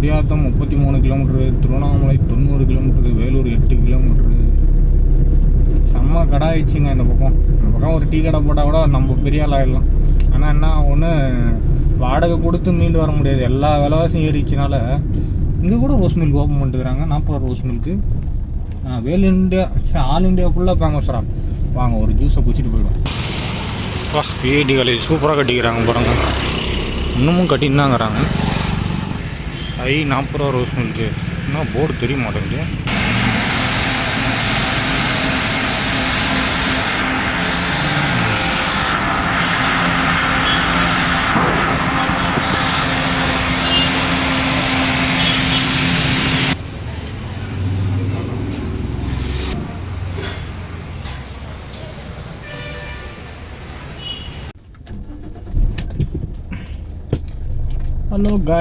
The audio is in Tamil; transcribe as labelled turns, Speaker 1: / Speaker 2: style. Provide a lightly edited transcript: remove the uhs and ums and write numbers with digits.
Speaker 1: Gudiyatham 33 kilometre, Tiruvannamalai 90 kilometre, Vellore 8 kilometre. செம்ம கடை ஆயிடுச்சுங்க இந்த பக்கம். இந்த பக்கம் ஒரு டீ கடை போட்டால் கூட நம்ம பெரிய ஆள் ஆகிடலாம். ஆனால் என்ன ஒன்று, வாடகை கொடுத்து மீண்டு வர முடியாது, எல்லா விலைவாசியும் ஏறிச்சுனால. இங்கே கூட ரோஸ் மில்க் ஓப்பன் பண்ணிட்டுருக்காங்க, 40 ரூபா ரோஸ் மில்க்கு. வேல் இண்டியா, ஆல் இண்டியா ஃபுல்லாக ஃபேமஸ்றாங்க. வாங்க ஒரு ஜூஸை குடிச்சிட்டு போயிடுவோம். வா, விஐடி காலேஜ் சூப்பராக கட்டிக்கிறாங்க பாருங்கள். இன்னமும் கட்டின்னு தாங்கிறாங்க. 40 ரூபா ரோஸ் மில்க்கு. இன்னும் போர்டு தெரிய மாட்டேங்குது. ஹலோ